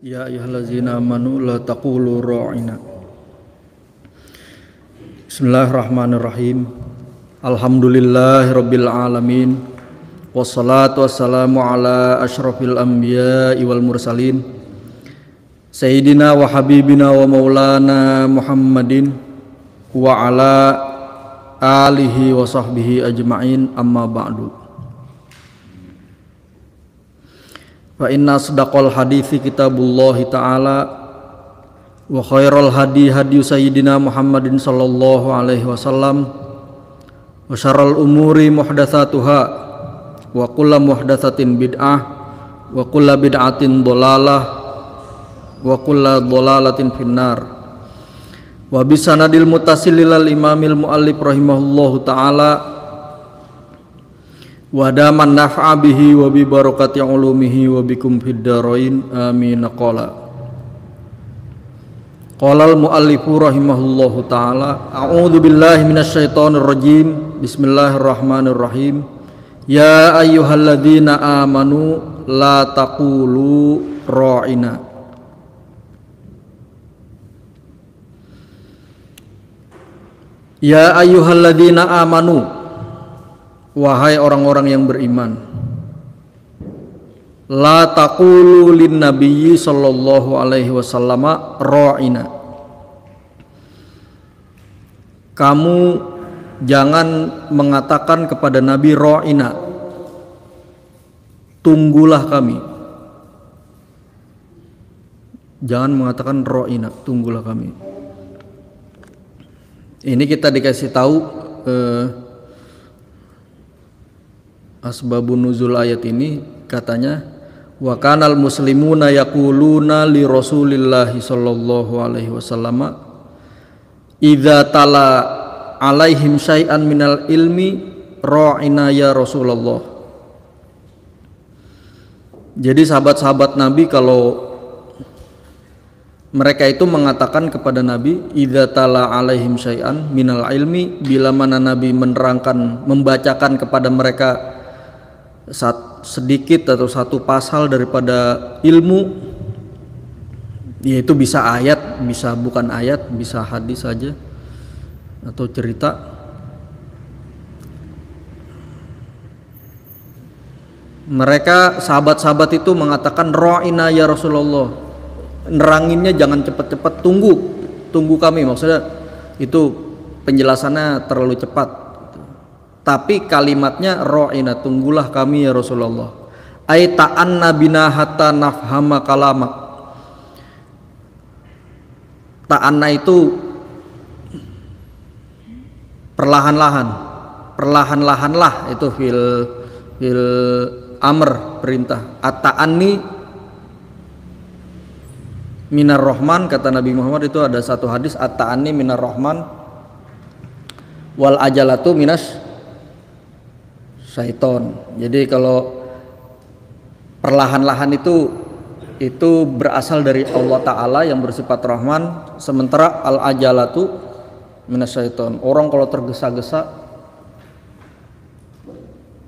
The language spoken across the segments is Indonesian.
Ya ayyuhallazina amanu la taqulu ra'ina. Bismillahirrahmanirrahim. Alhamdulillahirabbil alamin. Wassalatu wassalamu ala asyrafil anbiya'i wal mursalin. Sayyidina wa habibina wa maulana Muhammadin wa ala alihi wa sahbihi ajma'in, amma ba'du. Fa inna asdaqal hadithi kitabullahi ta'ala wa khairal hadi hadi sayyidina Muhammadin sallallahu alaihi wasallam wa syarral umuri muhdatsatuha wa kullu muhdatsatin bid'ah wa kullu bid'atin dhalalah wa kullu dhalalatin finnar. Wa bisanadil muttasil lil imamil muallif rahimahullahu ta'ala wa daman naf'a bihi wa bi barakati ulumihi wa bikum fid dharain amin. Qala al muallifu rahimahullahu ta'ala a'udzu billahi minasyaitonir rajim. Bismillahirrahmanirrahim. Ya ayyuhalladzina amanu la taqulu ra'ina. Ya ayyuhalladzina amanu, wahai orang-orang yang beriman, la taqulu lin nabiyyi sallallahu alaihi wasallam ra'ina. Kamu jangan mengatakan kepada Nabi ra'ina, tunggulah kami. Jangan mengatakan ra'ina, tunggulah kami. Ini kita dikasih tahu asbabun nuzul ayat ini, katanya wa kanal muslimuna yaquluna li Rasulillahi sallallahu alaihi wasallam idza tala alaihim syai'an minal ilmi ra'ina ya Rasulullah. Jadi sahabat-sahabat Nabi kalau mereka itu mengatakan kepada Nabi idza tala alaihim syai'an minal ilmi, bila mana Nabi menerangkan, membacakan kepada mereka sedikit atau satu pasal daripada ilmu, yaitu bisa ayat, bisa bukan ayat, bisa hadis saja atau cerita, mereka sahabat-sahabat itu mengatakan ra'ina ya Rasulullah, neranginnya jangan cepat-cepat, tunggu kami. Maksudnya itu penjelasannya terlalu cepat, tapi kalimatnya ra'ina, tunggulah kami ya Rasulullah. Ai ta'anna bina hatta nafhama kalamak. Ta'anna itu perlahan-lahanlah, itu fil amr, perintah. At-ta'anni minar rahman, kata Nabi Muhammad itu ada satu hadis, at-ta'anni minar rahman wal ajalatu minas syaiton. Jadi kalau perlahan-lahan itu berasal dari Allah Ta'ala yang bersifat rahman, sementara al-ajalatu minas syaiton. Orang kalau tergesa-gesa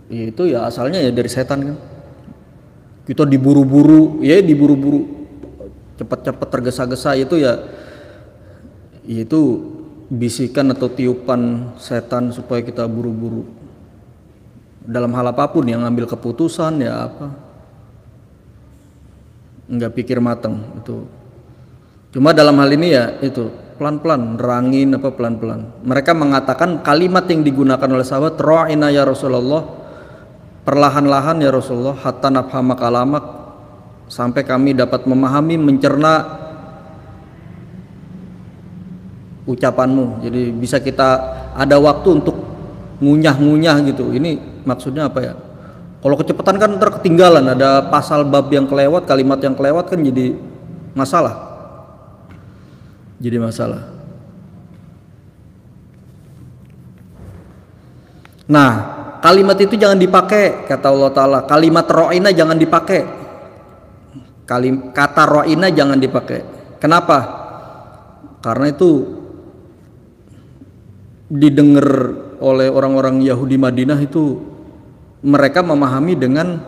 itu ya asalnya ya dari setan kan. Kita diburu-buru, cepat-cepat tergesa-gesa, itu ya itu bisikan atau tiupan setan supaya kita buru-buru dalam hal apapun, yang ngambil keputusan ya apa, nggak pikir matang itu. Cuma dalam hal ini ya itu pelan-pelan, nerangin apa pelan-pelan. Mereka mengatakan kalimat yang digunakan oleh sahabat, ra'ina ya Rasulullah, perlahan-lahan ya Rasulullah, hatta nafhama kalamak, sampai kami dapat memahami, mencerna ucapanmu. Jadi bisa kita ada waktu untuk ngunyah-ngunyah gitu. Ini maksudnya apa ya? Kalau kecepatan kan terketinggalan, ada pasal bab yang kelewat, kalimat yang kelewat kan jadi masalah. Nah, kalimat itu jangan dipakai, kata Allah Ta'ala. Kalimat ra'ina jangan dipakai. Kata ra'ina jangan dipakai. Kenapa? Karena itu didengar oleh orang-orang Yahudi Madinah, itu mereka memahami dengan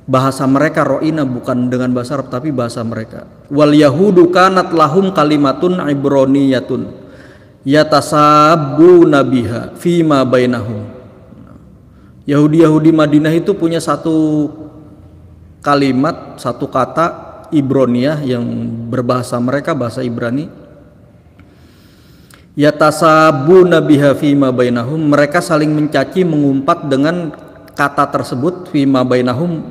bahasa mereka ro'ina, bukan dengan bahasa Arab tapi bahasa mereka. Wal yahudu kanat lahum kalimatun ibroniyatun yatasabbu nabiha fima bainahum. Yahudi Madinah itu punya satu kalimat, satu kata Ibroniyah yang berbahasa mereka, bahasa Ibrani. Yatasabbu nabiha fima bainahum, mereka saling mencaci mengumpat dengan kata tersebut fima bainahum,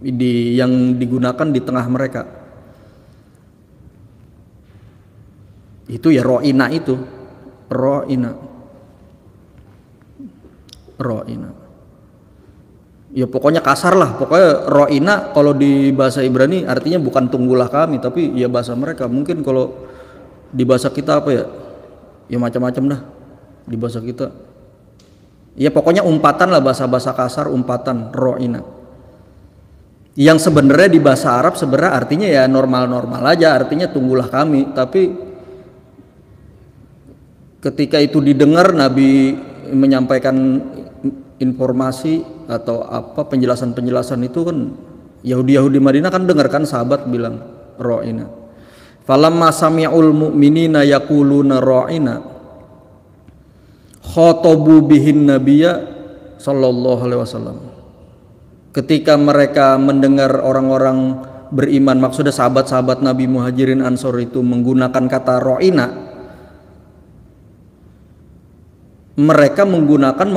yang digunakan di tengah mereka. Itu ya ro'ina, itu ro'ina ya pokoknya kasar lah. Pokoknya ro'ina kalau di bahasa Ibrani artinya bukan tunggulah kami, tapi ya bahasa mereka. Mungkin kalau di bahasa kita apa ya, ya macam-macam dah di bahasa kita. Ya pokoknya umpatan lah, bahasa-bahasa kasar, umpatan ro'ina. Yang sebenarnya di bahasa Arab sebenarnya artinya ya normal-normal aja, artinya tunggulah kami. Tapi ketika itu didengar, Nabi menyampaikan informasi atau apa penjelasan itu kan, Yahudi Madinah kan dengarkan, sahabat bilang ro'ina. Falamma sami'ul mu'minina yaquluna ro'ina khotobu bihin nabiyya sallallahu alaihi wasallam. Ketika mereka mendengar orang-orang beriman, maksudnya sahabat-sahabat Nabi Muhajirin Ansor itu menggunakan kata ro'ina, mereka menggunakan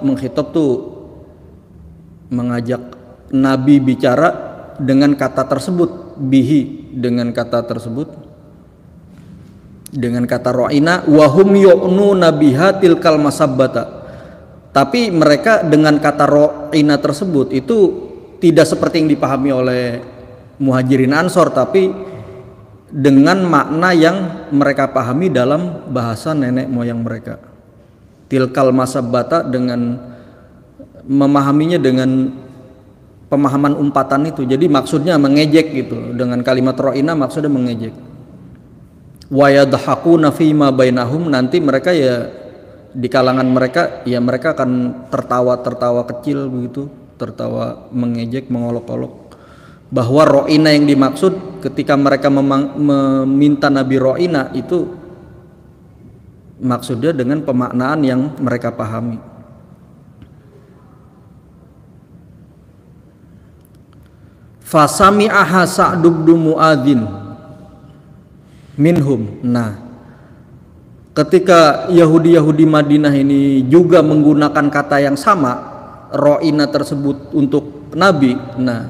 mengkhitob tuh mengajak Nabi bicara dengan kata tersebut, bihi, dengan kata tersebut, dengan kata ro'ina, wahum yu'nu nabiha tilkal masabbata. Tapi mereka dengan kata ro'ina tersebut itu tidak seperti yang dipahami oleh Muhajirin Ansor, tapi dengan makna yang mereka pahami dalam bahasa nenek moyang mereka. Tilkal masabbata, dengan memahaminya dengan pemahaman umpatan itu. Jadi maksudnya mengejek gitu. Dengan kalimat ro'ina maksudnya mengejek. Wa yadhakuna fima bainahum, nanti mereka ya di kalangan mereka ya mereka akan tertawa kecil begitu, tertawa mengejek, mengolok-olok. Bahwa ro'ina yang dimaksud ketika mereka meminta Nabi ro'ina itu maksudnya dengan pemaknaan yang mereka pahami. Fasami'aha Sa'd bin Mu'adzin minhum. Nah, ketika Yahudi Madinah ini juga menggunakan kata yang sama, ro'ina tersebut untuk Nabi. Nah,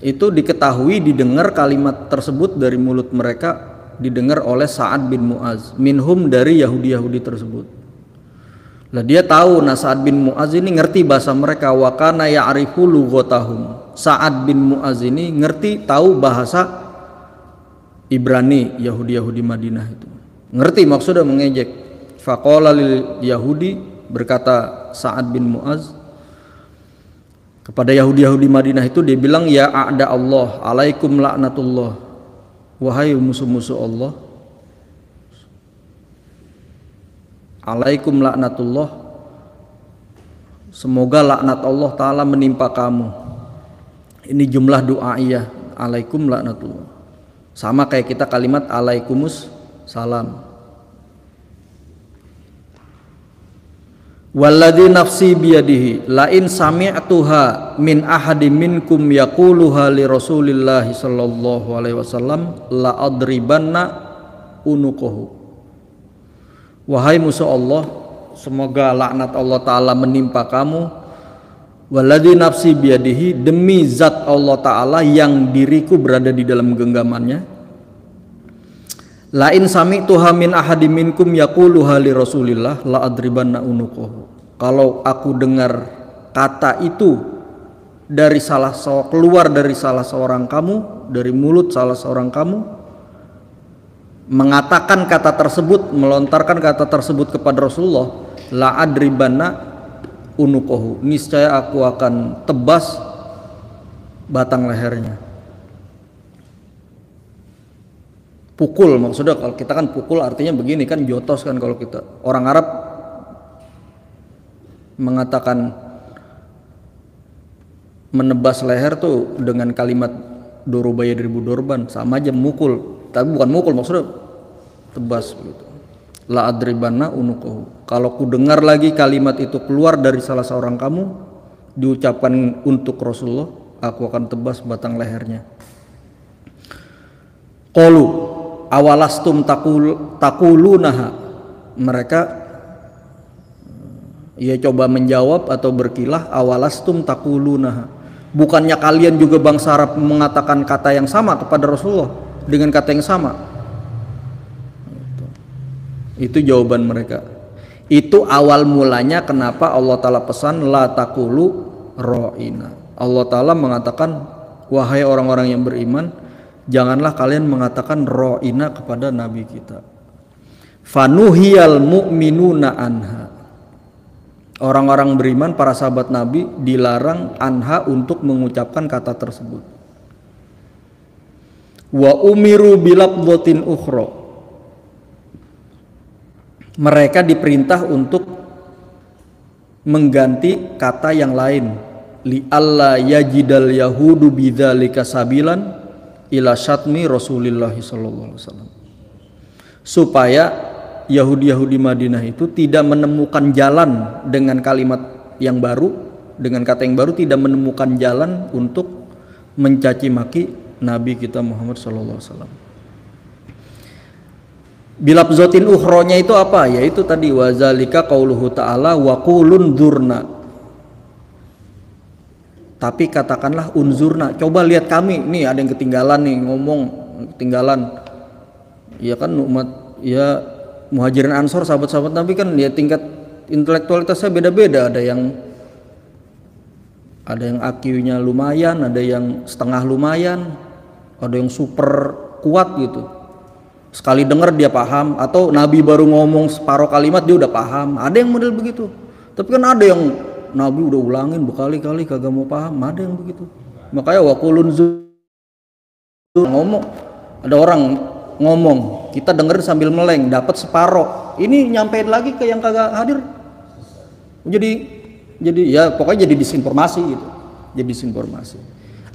itu diketahui, didengar kalimat tersebut dari mulut mereka, didengar oleh Sa'ad bin Mu'adz minhum, dari Yahudi tersebut. Lah dia tahu, nah Sa'ad bin Mu'adz ini ngerti bahasa mereka, wa kana ya'rifu lughatahum. Sa'ad bin Mu'adz ini ngerti, tahu bahasa Ibrani Yahudi Madinah itu. Ngerti, maksudnya mengejek. Faqala lil Yahudi, berkata Sa'ad bin Mu'adz kepada Yahudi Madinah itu, dia bilang, ya a'da Allah, alaikum laknatullah. Wahai musuh-musuh Allah, alaikum laknatullah, semoga laknat Allah Ta'ala menimpa kamu. Ini jumlah du'aiyah, alaikum laknatullah. Sama kayak kita kalimat alaikumus salam. Walladzi nafsi biyadihi la in sami'tuha min ahadin minkum yaquluha li Rasulillah sallallahu alaihi wasallam la adribanna unuquhu. Wahai musuh Allah, semoga laknat Allah Ta'ala menimpa kamu. Walladzi nafsi biyadihi, demi zat Allah Ta'ala yang diriku berada di dalam genggamannya. La in sami'tuha min ahadin minkum yaquluha li Rasulillah la adribanna unuquhu. Kalau aku dengar kata itu keluar dari salah seorang kamu, dari mulut salah seorang kamu, mengatakan kata tersebut, melontarkan kata tersebut kepada Rasulullah, la adribanna unuquhu, niscaya aku akan tebas batang lehernya. Pukul, maksudnya kalau kita kan pukul artinya begini kan, jotos kan. Kalau kita orang Arab mengatakan menebas leher tuh dengan kalimat dorobaya 1000 dorban, sama aja mukul, tapi bukan mukul, maksudnya tebas gitu. La adribanna unuqahu. Kalau ku dengar lagi kalimat itu keluar dari salah seorang kamu diucapkan untuk Rasulullah, aku akan tebas batang lehernya. Qalu awalastum taqulunaha. Mereka ia coba menjawab atau berkilah, awalastum taqulunaha. Bukannya kalian juga bangsa Arab mengatakan kata yang sama kepada Rasulullah dengan kata yang sama? Itu jawaban mereka. Itu awal mulanya kenapa Allah Ta'ala pesan la taqulu ra'ina. Allah Ta'ala mengatakan, wahai orang-orang yang beriman, janganlah kalian mengatakan ra'ina kepada Nabi kita. Fanuhiyal mu'minuna anha. Orang-orang beriman, para sahabat Nabi dilarang anha untuk mengucapkan kata tersebut. Wa umiru bilafdhatin ukhra. Mereka diperintah untuk mengganti kata yang lain. Li alla yajidal yahudu bidzalika sabilan ila syatmi Rasulillah sallallahu alaihi wasallam. Supaya Yahudi Madinah itu tidak menemukan jalan dengan kalimat yang baru, dengan kata yang baru tidak menemukan jalan untuk mencaci maki Nabi kita Muhammad sallallahu alaihi wasallam. Bilafzotin ukhronya itu apa? Yaitu tadi wazalika qauluhu ta'ala wa qulun dzurna. Tapi katakanlah unzurna, coba lihat kami, nih ada yang ketinggalan nih, ngomong ketinggalan. Ya kan umat ya Muhajirin Ansor, sahabat-sahabat Nabi kan ya tingkat intelektualitasnya beda-beda, ada yang IQ-nya lumayan, ada yang setengah lumayan, ada yang super kuat gitu. Sekali dengar dia paham, atau Nabi baru ngomong separuh kalimat dia udah paham. Ada yang model begitu. Tapi kan ada yang Nabi udah ulangin berkali-kali kagak mau paham, ada yang begitu. Makanya waqulun ngomong, ada orang ngomong, kita dengerin sambil meleng, dapat separuh. Ini nyampein lagi ke yang kagak hadir. Jadi ya pokoknya jadi disinformasi gitu. Jadi disinformasi.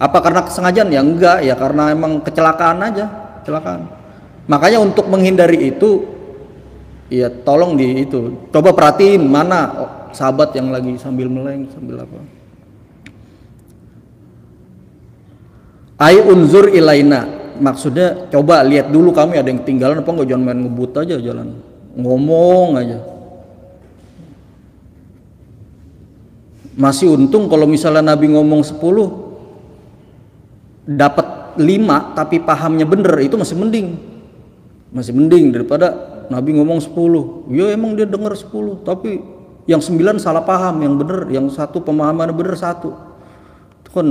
Apa karena kesengajaan? Ya enggak, ya karena emang kecelakaan aja, kecelakaan. Makanya untuk menghindari itu, ya tolong coba perhatiin mana sahabat yang lagi sambil meleng, sambil apa. Ai unzur ilaina, maksudnya coba lihat dulu kami ada yang ketinggalan apa enggak, jangan main ngebut aja jalan, ngomong aja. Masih untung kalau misalnya Nabi ngomong 10 dapat 5 tapi pahamnya bener, itu masih mending daripada Nabi ngomong 10. Ya emang dia dengar 10 tapi yang 9 salah paham, yang bener, yang satu pemahaman bener satu. Itu kan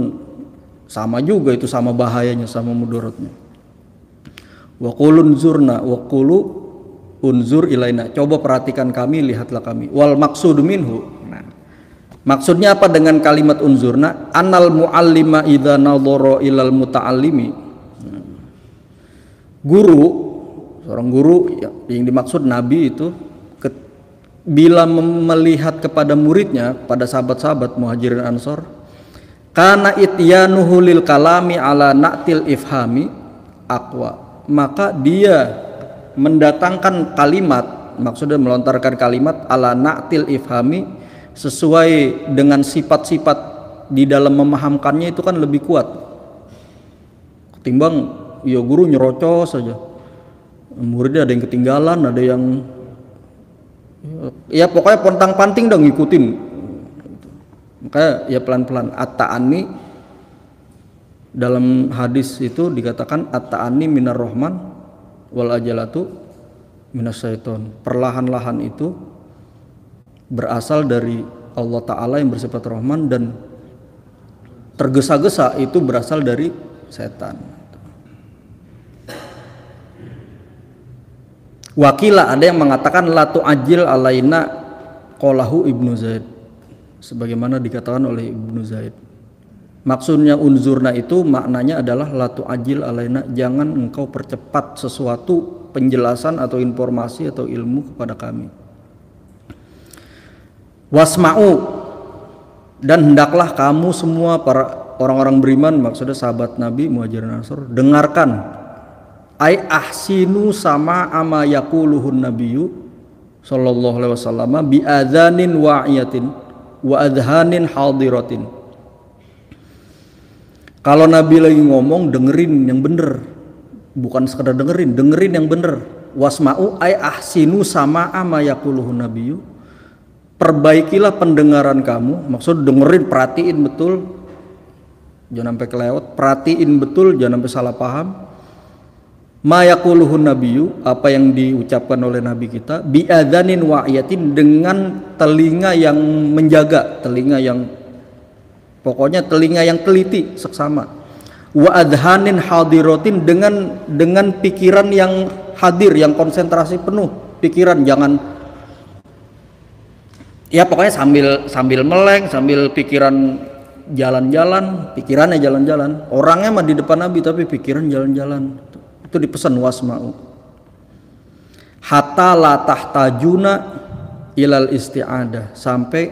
sama juga, itu sama bahayanya, sama mudaratnya. Wa qulun zurna wa qulu unzur ilaina. Coba perhatikan kami, lihatlah kami. Wal maqsud minhu. Nah, maksudnya apa dengan kalimat unzurna? Anal muallima idza nadhara ilal muta'allimi. Seorang guru yang dimaksud Nabi itu bila melihat kepada muridnya, pada sahabat-sahabat Muhajirin Ansor, kana ityanuhu lil kalami ala na'til ifhami aqwa, maka dia mendatangkan kalimat, maksudnya melontarkan kalimat ala na'til ifhami, sesuai dengan sifat-sifat di dalam memahamkannya itu kan lebih kuat ketimbang ya guru nyerocos saja. Muridnya ada yang ketinggalan, ada yang ya pokoknya pontang-panting dong ngikutin. Makanya ya pelan-pelan. At-ta'ani dalam hadis itu dikatakan at-ta'ani minar rahman wal ajalatu minas syaiton. Perlahan-lahan itu berasal dari Allah Ta'ala yang bersifat rahman, dan tergesa-gesa itu berasal dari setan. Wakila, ada yang mengatakan la tu'ajil alaina qalahu Ibnu Zaid, sebagaimana dikatakan oleh Ibnu Zaid. Maksudnya unzurna itu maknanya adalah la tu'ajil alaina, jangan engkau percepat sesuatu penjelasan atau informasi atau ilmu kepada kami. Wasma'u, Dan hendaklah kamu semua para orang-orang beriman, maksudnya sahabat Nabi Muhajirin Ansor, dengarkan ai ahsinu sama ama yaquluhun nabiyyu sallallahu alaihi wasallam bi adzanin wa'iyatin wa adhanin hadiratin. Kalau Nabi lagi ngomong, dengerin yang bener, bukan sekedar dengerin yang bener. Wasma'u ay ahsinu sama ama yaquluhun nabiyyu, perbaikilah pendengaran kamu, maksud dengerin, perhatiin betul, jangan sampai kelewat, perhatiin betul, jangan sampai salah paham. Ma yaquluhun nabiyyu, apa yang diucapkan oleh Nabi kita, bi adzanin wa'iyatin, dengan telinga yang menjaga, telinga yang pokoknya telinga yang teliti, seksama. Wa adhanin hadiratin, dengan pikiran yang hadir, yang konsentrasi penuh pikiran, jangan ya pokoknya sambil meleng, sambil pikiran jalan-jalan, pikirannya jalan-jalan, orangnya mah di depan Nabi tapi pikiran jalan-jalan. Itu dipesan wasma'u. Hatta la tahtajuna ilal isti'adah, sampai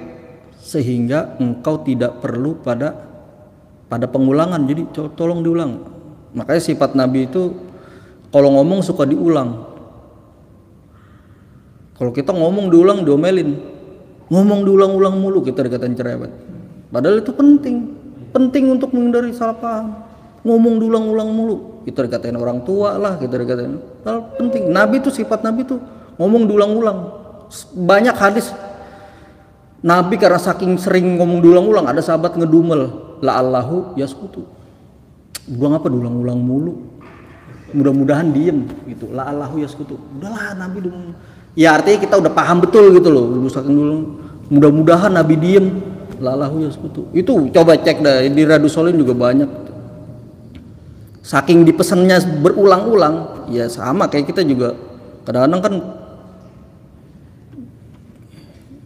sehingga engkau tidak perlu pada pengulangan. Jadi tolong diulang. Makanya sifat Nabi itu kalau ngomong suka diulang. Kalau kita ngomong diulang diomelin, ngomong diulang-ulang mulu kita dikatain cerewet. Padahal itu penting untuk menghindari salah paham. Ngomong diulang-ulang mulu, kita dikatain orang tua lah, kita dikatain. Padahal penting. Nabi itu sifat Nabi itu ngomong diulang-ulang. Banyak hadis Nabi karena saking sering ngomong diulang-ulang, ada sahabat ngedumel, la'allahu yaskutu. Gua ngapa diulang-ulang mulu? Mudah-mudahan diem gitu. La'allahu yaskutu. Udahlah Nabi dong. Ya artinya kita udah paham betul gitu loh. Saking dulu, mudah-mudahan Nabi diem. La'allahu yaskutu. Itu coba cek dah di Riyadhus Shalihin juga banyak. Saking dipesannya berulang-ulang, ya sama kayak kita juga. Kadang-kadang kan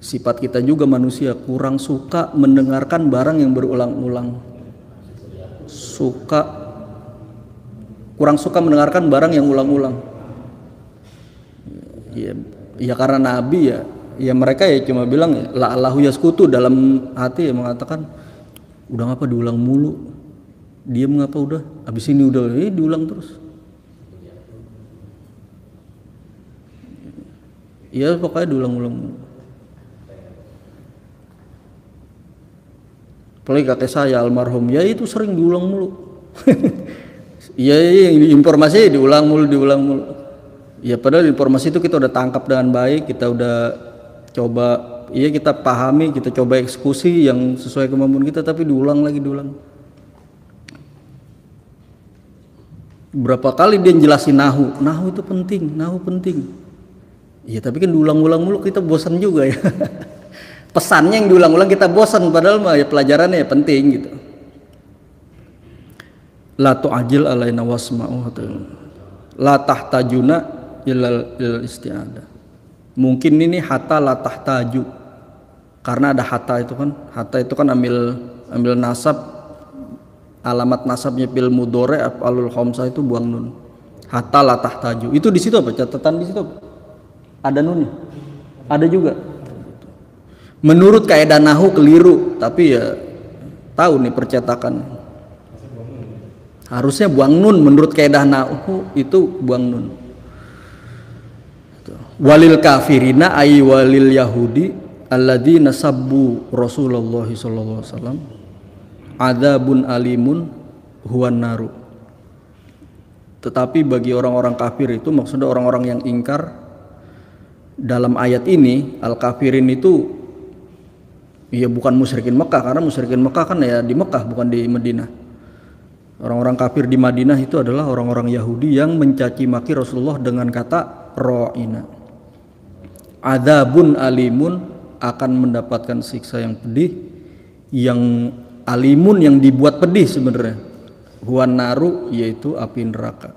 sifat kita juga manusia kurang suka mendengarkan barang yang berulang-ulang. Kurang suka mendengarkan barang yang ulang-ulang. Ya karena Nabi ya mereka ya cuma bilang ya, la'allahu yaskutu, dalam hati ya mengatakan udah ngapa diulang mulu. Dia mengapa udah habis ini udah diulang terus. Ya pokoknya diulang-ulang mulu. Apalagi kakek saya almarhum, ya itu sering diulang mulu. Iya, informasi diulang mulu. Ya padahal informasi itu kita udah tangkap dengan baik, kita udah coba, iya kita pahami, kita coba eksekusi yang sesuai kemampuan kita, tapi diulang. Berapa kali dia jelasin nahu itu penting. Iya tapi kan diulang-ulang mulu kita bosan juga ya. Pesannya yang diulang-ulang kita bosan, padahal mah ya pelajarannya ya penting gitu. La tu'ajil alaina wasma'u, la tahtajuna ilal isti'adah. Mungkin ini hatta la tahtaju, karena ada hatta itu kan ambil nasab, alamat nasabnya fil mudhari af'alul khamsah itu buang nun. Hatta la tahtaju. Itu di situ apa? Catatan di situ apa? Ada nunnya. Ada juga. Menurut kaidah nahwu keliru, tapi ya tahu nih percetakan. Harusnya buang nun, menurut kaidah nahwu itu buang nun. Walil kafirina ay walil yahudi alladzina sabbu Rasulullah sallallahu alaihi wasallam adzabun alimun huwan naru. Tetapi bagi orang-orang kafir itu, maksudnya orang-orang yang ingkar dalam ayat ini, al-kafirin itu ya bukan musyrikin Mekah, karena musyrikin Mekah kan ya di Mekah bukan di Madinah. Orang-orang kafir di Madinah itu adalah orang-orang Yahudi yang mencaci maki Rasulullah dengan kata ra'ina. Adzabun alimun, akan mendapatkan siksa yang pedih, yang alimun yang dibuat pedih sebenarnya. Huwan naru, yaitu api neraka.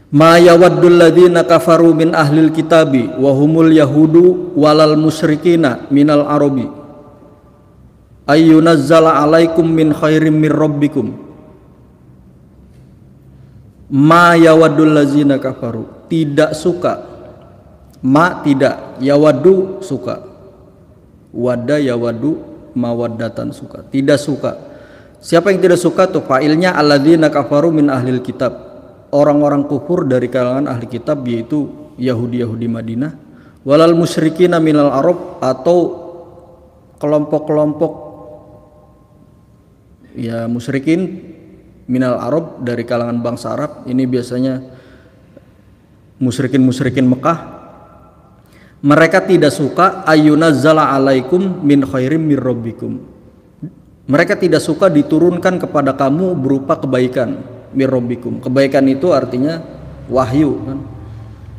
Ma yawaddul ladzina kafaru min ahlil kitabi wa humul yahudu walal musyrikina minal arabi ayyunazzala alaikum min khairim min rabbikum. Ma yawaddul ladzina kafaru, tidak suka, ma tidak, yawaddu suka, Wada ya wadu mawaddatan, suka, tidak suka. Siapa yang tidak suka tuh fa'ilnya alladzina kafaru min ahlil kitab, orang-orang kufur dari kalangan ahli kitab, yaitu Yahudi Madinah, walal musyrikina minal arab, atau kelompok-kelompok ya musyrikin minal arab dari kalangan bangsa Arab. Ini biasanya musyrikin Mekah. Mereka tidak suka ayunazzala alaikum min khairim mir rabbikum, mereka tidak suka diturunkan kepada kamu berupa kebaikan. Mir rabbikum, kebaikan itu artinya wahyu kan.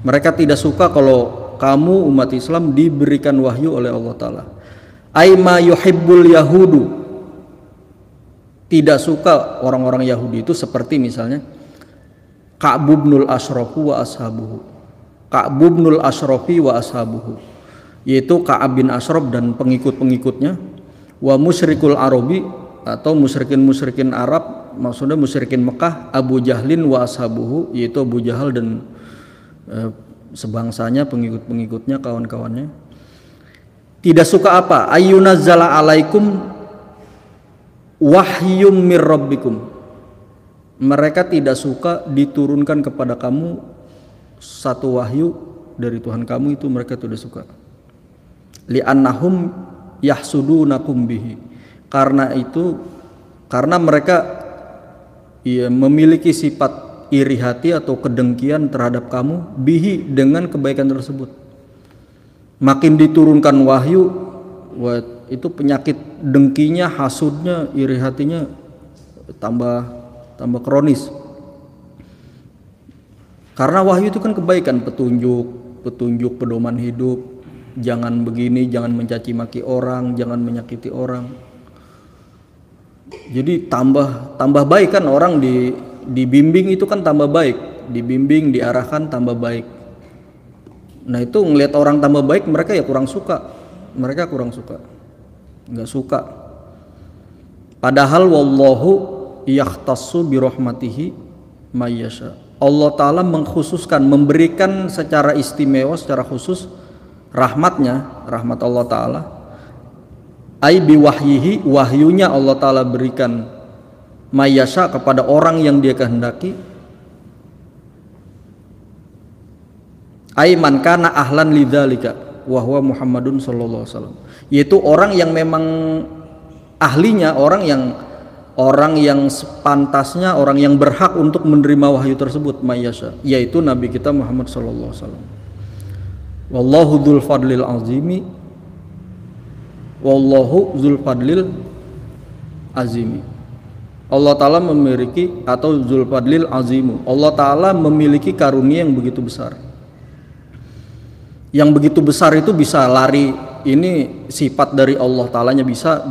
Mereka tidak suka kalau kamu umat Islam diberikan wahyu oleh Allah Ta'ala. Aima yuhibbul yahudu, tidak suka orang-orang Yahudi itu seperti misalnya Ka'b ibnul Ashrafu wa ashabuhu, Ka'b ibnul Ashrafi wa ashabuhu, yaitu Ka'ab bin Ashraf dan pengikut-pengikutnya. Wa musyrikul arabi, atau musyrikin Arab, maksudnya musyrikin Mekah, Abu Jahlin wa ashabuhu, yaitu Abu Jahal dan sebangsanya, pengikut-pengikutnya, kawan-kawannya. Tidak suka apa? Ayyunazzala alaikum wahyum mir rabbikum, mereka tidak suka diturunkan kepada kamu satu wahyu dari Tuhan kamu, itu mereka tidak suka. Li'annahum yahsudunakum bihi, karena mereka memiliki sifat iri hati atau kedengkian terhadap kamu, bihi, dengan kebaikan tersebut. Makin diturunkan wahyu, itu penyakit dengkinya, hasudnya, iri hatinya tambah kronis. Karena wahyu itu kan kebaikan, petunjuk, pedoman hidup, jangan begini, jangan mencaci maki orang, jangan menyakiti orang. Jadi tambah baik kan, orang dibimbing itu kan tambah baik, dibimbing, diarahkan tambah baik. Nah itu ngelihat orang tambah baik, mereka ya kurang suka, nggak suka. Padahal wallahu yakhtassu birahmatihi mayyasha, Allah Ta'ala mengkhususkan, memberikan secara istimewa, secara khusus rahmatnya, rahmat Allah Ta'ala, ai biwahyihi, wahyunya Allah Ta'ala berikan mayyasha kepada orang yang dia kehendaki, ai man kana ahlan lidzalika wa huwa Muhammadun sallallahu alaihi wasallam, yaitu orang yang memang ahlinya, orang yang sepantasnya, orang yang berhak untuk menerima wahyu tersebut, mayyasha, yaitu Nabi kita Muhammad sallallahu alaihi wasallam. Wallahu dzul fadlil azimi, wallahu dzul fadlil azimi, Allah Ta'ala memiliki, atau dzul fadlil azimu, Allah Ta'ala memiliki karunia yang begitu besar. Yang begitu besar itu bisa lari, ini sifat dari Allah Ta'alanya, bisa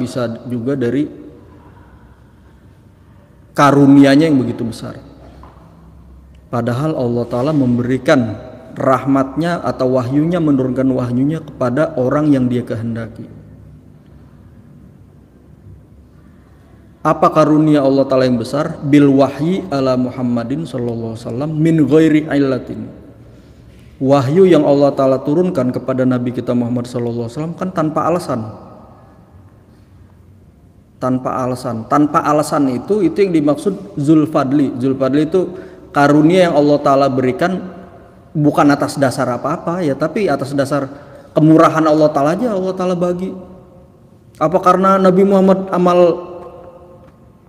juga dari karunianya yang begitu besar. Padahal Allah Ta'ala memberikan rahmatnya atau wahyunya, menurunkan wahyunya kepada orang yang dia kehendaki. Apa karunia Allah Ta'ala yang besar? Bil wahyi ala Muhammadin sallallahu alaihi wasallam min ghairi illatin, wahyu yang Allah Ta'ala turunkan kepada Nabi kita Muhammad sallallahu alaihi wasallam kan tanpa alasan. Tanpa alasan itu yang dimaksud Zulfadli. Zulfadli itu karunia yang Allah Ta'ala berikan bukan atas dasar apa-apa ya, tapi atas dasar kemurahan Allah Ta'ala aja Allah Ta'ala bagi. Apa karena Nabi Muhammad amal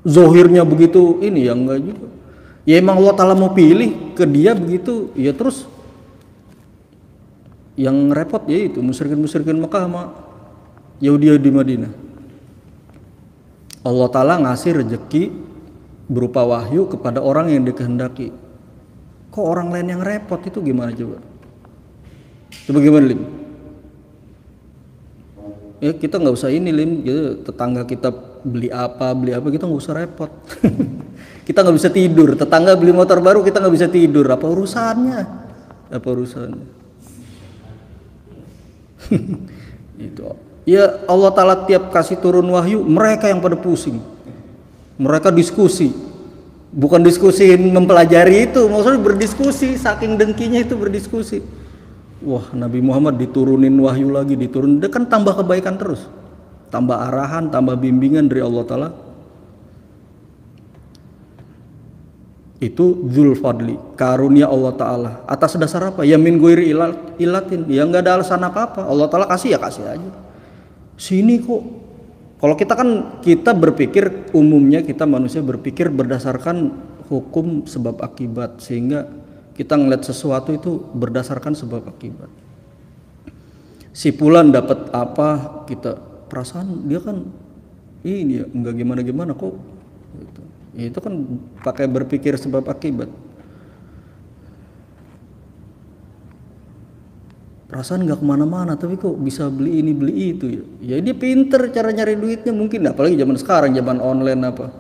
zohirnya begitu ini ya, enggak juga. Ya emang Allah Ta'ala mau pilih ke dia begitu ya, terus yang repot ya itu musyrikin Mekah sama Yahudi Madinah. Allah Ta'ala ngasih rezeki berupa wahyu kepada orang yang dikehendaki. Kok orang lain yang repot, itu gimana coba? Coba gimana Lim? Ya kita nggak usah ini Lim, gitu, tetangga kita beli apa kita nggak usah repot. Kita nggak bisa tidur, tetangga beli motor baru kita nggak bisa tidur, apa urusannya? Itu ya, Allah Ta'ala tiap kasih turun wahyu, mereka yang pada pusing, mereka diskusi, bukan diskusi mempelajari itu, maksudnya berdiskusi, saking dengkinya itu berdiskusi. Wah, Nabi Muhammad diturunin wahyu lagi, diturunin, dia kan tambah kebaikan terus, tambah arahan, tambah bimbingan dari Allah Ta'ala. Itu dzul fadli, karunia Allah Ta'ala. Atas dasar apa? Ya min ghairi ilatin, ya nggak ada alasan apa-apa. Allah Ta'ala kasih ya kasih aja. Sini kok, kalau kita berpikir, umumnya kita manusia berpikir berdasarkan hukum sebab akibat, sehingga kita ngeliat sesuatu itu berdasarkan sebab akibat. Si Fulan dapat apa, kita perasaan dia kan ini ya nggak gimana-gimana kok gitu. Itu kan pakai berpikir sebab akibat. Perasaan nggak kemana-mana tapi kok bisa beli ini beli itu ya. Ya dia pinter cara nyari duitnya mungkin, apalagi zaman sekarang, zaman online apa.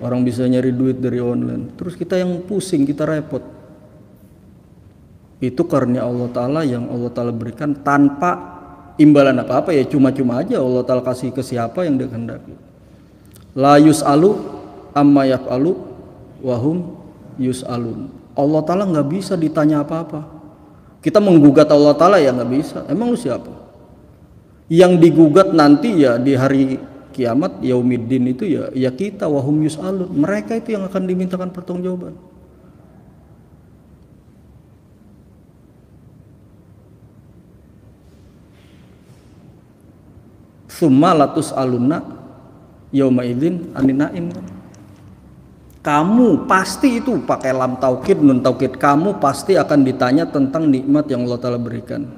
Orang bisa nyari duit dari online. Terus kita yang pusing, kita repot. Itu karunia Allah Ta'ala yang Allah Ta'ala berikan tanpa imbalan apa-apa, ya cuma-cuma aja Allah Ta'ala kasih ke siapa yang dia kehendaki. La yus'alu amma yaf'alu wahum yus'alun. Allah Ta'ala nggak bisa ditanya apa-apa. Kita menggugat Allah Ta'ala ya nggak bisa. Emang lu siapa? Yang digugat nanti ya di hari kiamat, yaumiddin itu ya kita, wahum yus'alun. Mereka itu yang akan dimintakan pertanggungjawaban. Summa latus aluna yauma idzin anin naim. Kamu pasti itu pakai lam taukid, nun taukid, kamu pasti akan ditanya tentang nikmat yang Allah Ta'ala berikan.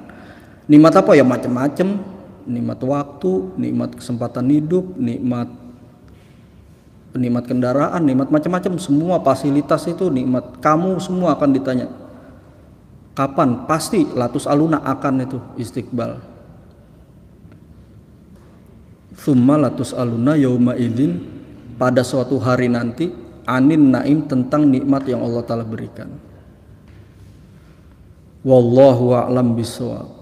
Nikmat apa ya? Macam-macam. Nikmat waktu, nikmat kesempatan hidup, nikmat kendaraan, nikmat macam-macam, semua fasilitas itu nikmat. Kamu semua akan ditanya. Kapan? Pasti latus aluna akan itu istiqbal. Summa latus aluna yauma idzin, pada suatu hari nanti, anin naim, tentang nikmat yang Allah Ta'ala berikan. Wallahu a'lam bishawab.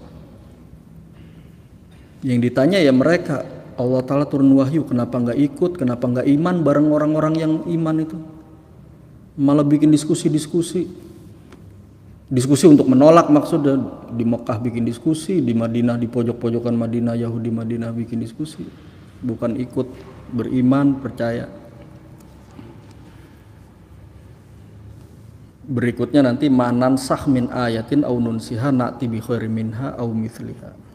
Yang ditanya ya mereka, Allah Ta'ala turun wahyu, kenapa nggak ikut, kenapa nggak iman bareng orang-orang yang iman itu, malah bikin diskusi untuk menolak, maksudnya di Mekah bikin diskusi, di Madinah, di pojok-pojokan Madinah, Yahudi Madinah bikin diskusi, bukan ikut beriman percaya. Berikutnya nanti, manan sah min ayatin au nunsiha na'ti bi khairin minha au mithliha.